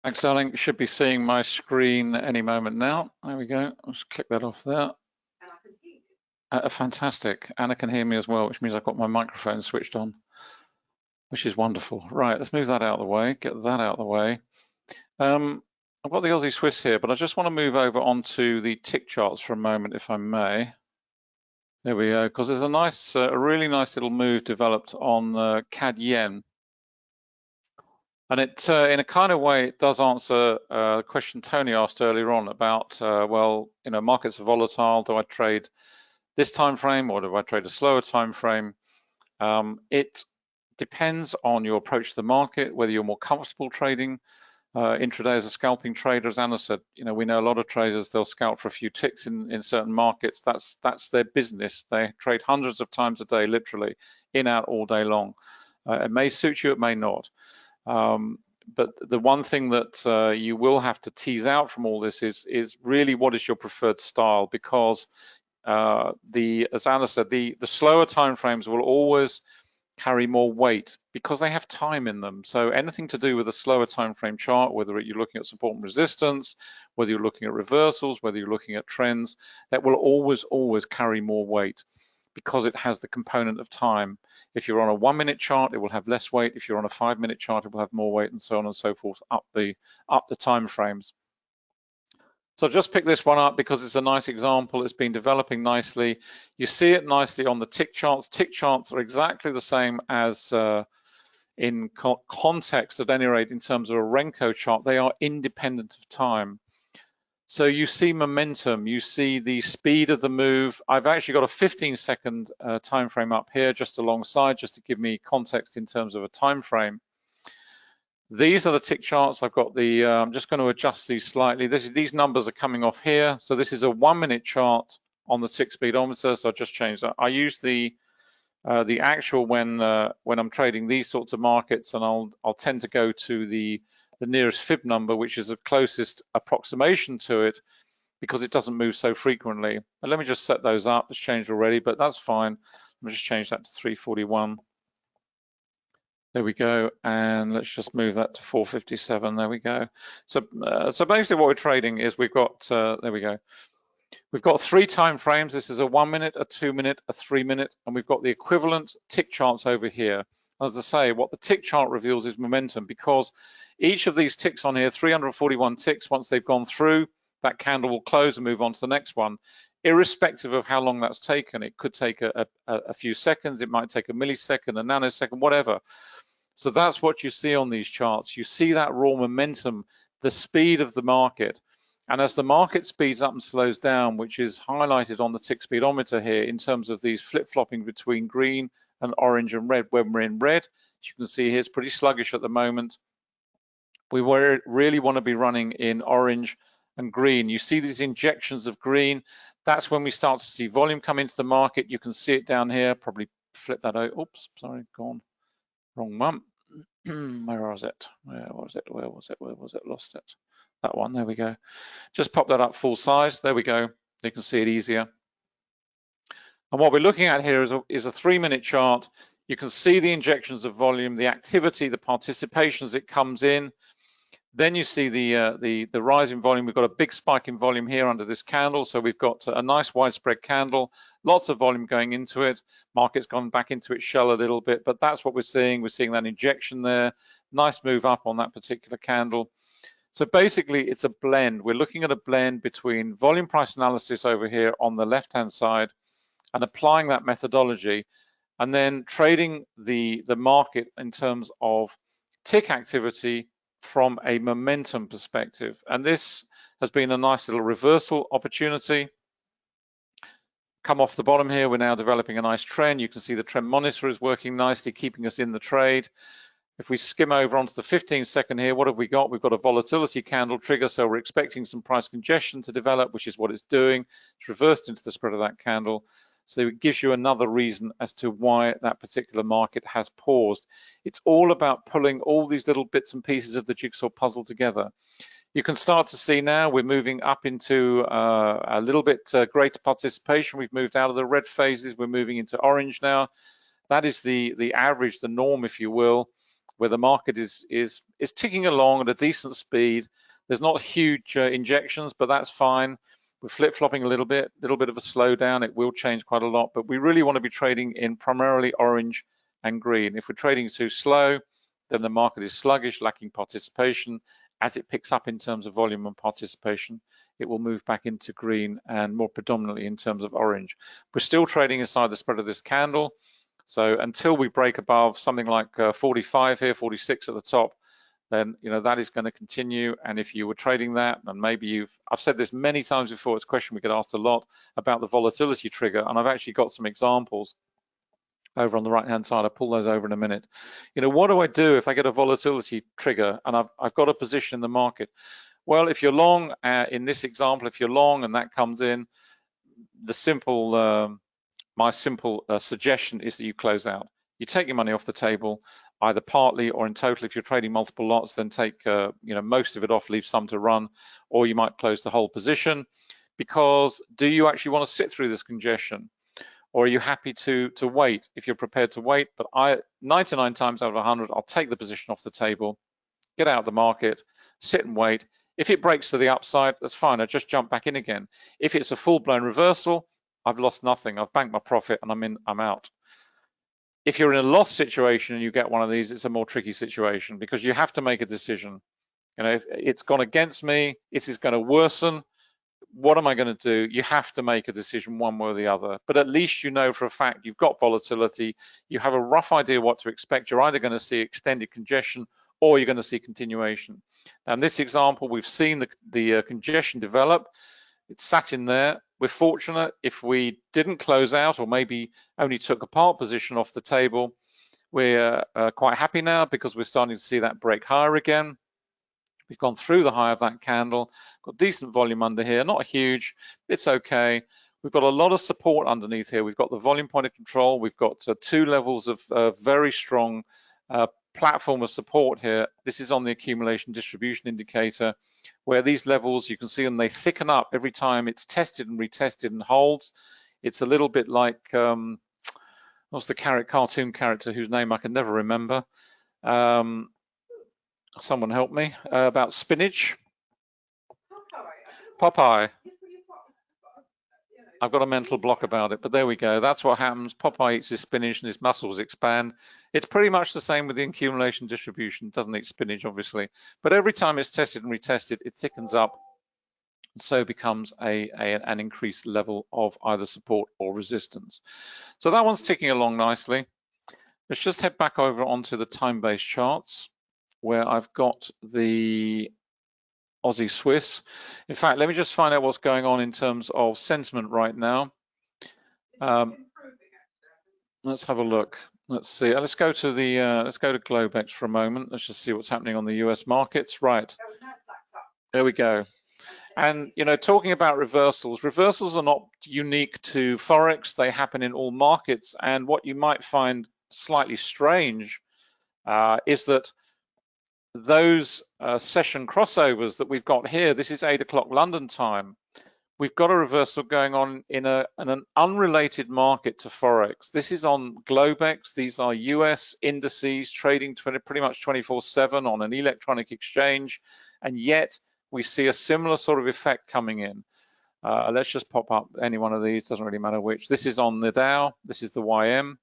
Thanks, darling. Should be seeing my screen any moment now. There we go. Let's click that off there. Fantastic. Anna can hear me as well, which means I've got my microphone switched on, which is wonderful. Right, let's move that out of the way, get that out of the way. I've got the Aussie Swiss here, but I just want to move over onto the tick charts for a moment, if I may. There we go, because there's a nice, a really nice little move developed on CAD Yen. And it, in a kind of way, it does answer a question Tony asked earlier on about, well, you know, markets are volatile. Do I trade this time frame or do I trade a slower time frame? It depends on your approach to the market, whether you're more comfortable trading intraday as a scalping trader. As Anna said, you know, we know a lot of traders, they'll scalp for a few ticks in certain markets. That's their business. They trade hundreds of times a day, literally, in, out, all day long. It may suit you, it may not. But the one thing that you will have to tease out from all this is really what is your preferred style, because as Anna said, the slower time frames will always carry more weight because they have time in them. So anything to do with a slower time frame chart, whether you're looking at support and resistance, whether you're looking at reversals, whether you're looking at trends, that will always carry more weight, because it has the component of time. If you're on a 1 minute chart, it will have less weight. If you're on a 5 minute chart, it will have more weight, and so on and so forth up the time frames. So I've just picked this one up because it's a nice example. It's been developing nicely. You see it nicely on the tick charts. Tick charts are exactly the same as in context, at any rate, in terms of a Renko chart. They are independent of time. So you see momentum, you see the speed of the move. I've actually got a 15-second time frame up here just alongside, just to give me context in terms of a time frame. These are the tick charts. I've got the, I'm just going to adjust these slightly. These numbers are coming off here. So this is a 1 minute chart on the tick speedometer. So I just changed that. I use the actual when I'm trading these sorts of markets, and I'll tend to go to the nearest fib number, which is the closest approximation to it, because it doesn't move so frequently. And let me just set those up. It's changed already, but that's fine. Let me just change that to 341. There we go, and let's just move that to 457. There we go. So basically what we're trading is we've got, there we go. We've got 3 time frames. This is a 1 minute, a 2 minute, a 3 minute, and we've got the equivalent tick charts over here. As I say, what the tick chart reveals is momentum, because each of these ticks on here, 341 ticks, once they've gone through, that candle will close and move on to the next one, irrespective of how long that's taken. It could take a few seconds, it might take a millisecond, a nanosecond, whatever. So that's what you see on these charts. You see that raw momentum, the speed of the market. And as the market speeds up and slows down, which is highlighted on the tick speedometer here in terms of these flip-flopping between green and orange and red, when we're in red, as you can see here, it's pretty sluggish at the moment. We really want to be running in orange and green. You see these injections of green. That's when we start to see volume come into the market. You can see it down here. Probably flip that out. Oops, sorry, gone. Wrong one. Where was it? Where was it? Where was it? Where was it? Lost it. That one. There we go. Just pop that up full size. There we go. You can see it easier. And what we're looking at here is a 3 minute chart. You can see the injections of volume, the activity, the participation as it comes in. Then you see the rise in volume. We've got a big spike in volume here under this candle. So we've got a nice widespread candle, lots of volume going into it. Market's gone back into its shell a little bit, but that's what we're seeing. We're seeing that injection there. Nice move up on that particular candle. So basically it's a blend. We're looking at a blend between volume price analysis over here on the left-hand side and applying that methodology, and then trading the market in terms of tick activity from a momentum perspective. And this has been a nice little reversal opportunity. Come off the bottom here, we're now developing a nice trend. You can see the trend monitor is working nicely, keeping us in the trade. If we skim over onto the 15-second here, what have we got? We've got a volatility candle trigger, so we're expecting some price congestion to develop, which is what it's doing. It's reversed into the spread of that candle. So it gives you another reason as to why that particular market has paused. It's all about pulling all these little bits and pieces of the jigsaw puzzle together. You can start to see now we're moving up into a little bit greater participation. We've moved out of the red phases. We're moving into orange now. That is the average, the norm, if you will. where the market is ticking along at a decent speed. There's not huge injections, but that's fine. We're flip-flopping a little bit of a slowdown. It will change quite a lot, but we really want to be trading in primarily orange and green. If we're trading too slow, then the market is sluggish, lacking participation. As it picks up in terms of volume and participation, it will move back into green and more predominantly in terms of orange. We're still trading inside the spread of this candle. So until we break above something like 45 here, 46 at the top, then that is going to continue. And if you were trading that, and maybe I've said this many times before, it's a question we get asked a lot about the volatility trigger, and I've actually got some examples over on the right hand side. I'll pull those over in a minute. What do I do if I get a volatility trigger and I've got a position in the market? Well, if you're long, in this example, if you're long and that comes in, my simple suggestion is that you close out. You take your money off the table, either partly or in total. If you're trading multiple lots, then take most of it off, leave some to run, or you might close the whole position. Because do you actually want to sit through this congestion? Or are you happy to wait? If you're prepared to wait, but 99 times out of 100, I'll take the position off the table, get out of the market, sit and wait. If it breaks to the upside, that's fine. I just jump back in again. If it's a full-blown reversal, I've lost nothing. I've banked my profit and I'm out. If you're in a loss situation and you get one of these, it's a more tricky situation because you have to make a decision. If it's gone against me, it is going to worsen. What am I going to do? You have to make a decision one way or the other, but at least you know for a fact you've got volatility. You have a rough idea what to expect. You're either going to see extended congestion or you're going to see continuation. Now, in this example, we've seen the congestion develop. It's sat in there. We're fortunate if we didn't close out or maybe only took a part position off the table. We're quite happy now because we're starting to see that break higher again. We've gone through the high of that candle, got decent volume under here, not huge, it's okay. We've got a lot of support underneath here. We've got the volume point of control. We've got 2 levels of very strong platform of support here. This is on the accumulation distribution indicator, where these levels, you can see them, they thicken up every time it's tested and retested and holds. It's a little bit like, what's the cartoon character whose name I can never remember? Someone help me, about spinach. Popeye. I've got a mental block about it, but there we go. That's what happens. Popeye eats his spinach and his muscles expand. It's pretty much the same with the accumulation distribution. It doesn't eat spinach, obviously, but every time it's tested and retested, it thickens up, and so becomes an increased level of either support or resistance. So that one's ticking along nicely. Let's just head back over onto the time-based charts, where I've got the Aussie Swiss. In fact, let me just find out what's going on in terms of sentiment right now. Let's have a look. Let's see. Let's go to Globex for a moment. Let's just see what's happening on the US markets. Right. There we go. And talking about reversals are not unique to forex. They happen in all markets. And what you might find slightly strange is that those session crossovers that we've got here, this is 8 o'clock London time. We've got a reversal going on in an unrelated market to Forex. This is on Globex. These are US indices trading pretty much 24/7 on an electronic exchange. And yet we see a similar sort of effect coming in. Let's just pop up any one of these, doesn't really matter which. This is on the Dow, this is the YM.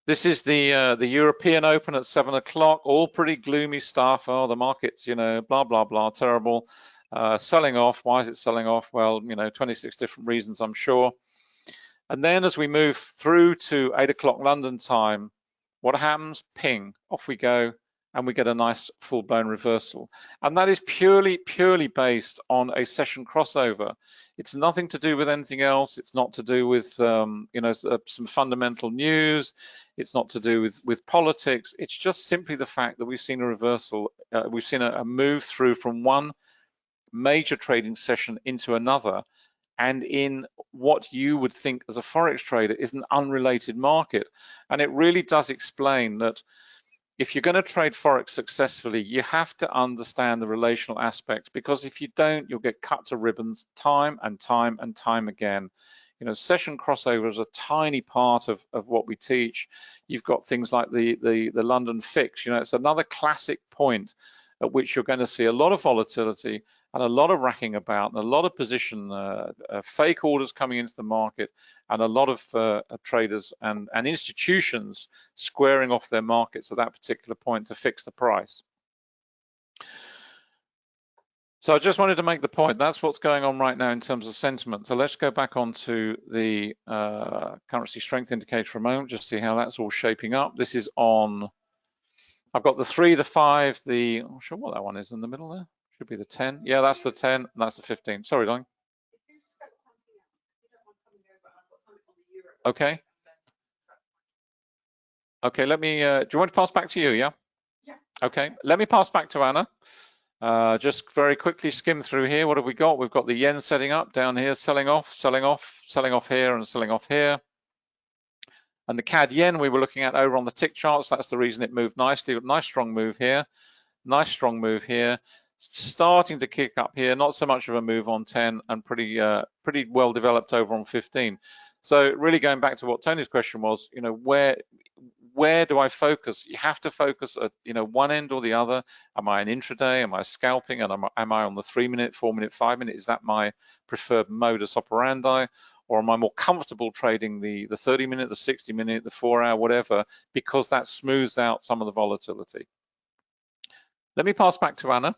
This is the European Open at 7 o'clock, all pretty gloomy stuff. Oh, the market's, blah, blah, blah, terrible. Selling off. Why is it selling off? Well, 26 different reasons, I'm sure. And then as we move through to 8 o'clock London time, what happens? Ping, off we go, and we get a nice full-blown reversal. And that is purely based on a session crossover. It's nothing to do with anything else. It's not to do with some fundamental news. It's not to do with politics. It's just simply the fact that we've seen a reversal. We've seen a move through from one major trading session into another, and in what you would think as a forex trader is an unrelated market. And it really does explain that if you're going to trade forex successfully, you have to understand the relational aspect, because if you don't, you'll get cut to ribbons time and time and time again. You know, session crossover is a tiny part of what we teach. You've got things like the London fix. You know, it's another classic point at which you're going to see a lot of volatility and a lot of racking about and a lot of position fake orders coming into the market, and a lot of traders and institutions squaring off their markets at that particular point to fix the price. So I just wanted to make the point, that's what's going on right now in terms of sentiment. So let's go back onto the currency strength indicator for a moment, just see how that's all shaping up. This is on, I've got the 3, the 5, the, I'm not sure what that one is in the middle there. Should be the 10. Yeah, that's the 10, and that's the 15. Sorry, darling. Okay. Okay, let me, do you want to pass back to you, yeah? Yeah. Okay, let me pass back to Anna. Just very quickly skim through here. What have we got? We've got the yen setting up down here, selling off, selling off, selling off here, and selling off here. And the CAD yen we were looking at over on the tick charts. That's the reason it moved nicely. Nice strong move here. Nice strong move here. Starting to kick up here. Not so much of a move on 10, and pretty well developed over on 15. So really going back to what Tony's question was, you know, where do I focus? You have to focus at, you know, one end or the other. Am I an intraday? Am I scalping? And am I on the 3-minute, 4-minute, 5-minute? Is that my preferred modus operandi? Or am I more comfortable trading the 30-minute, the 60-minute, the 4-hour, whatever, because that smooths out some of the volatility? Let me pass back to Anna.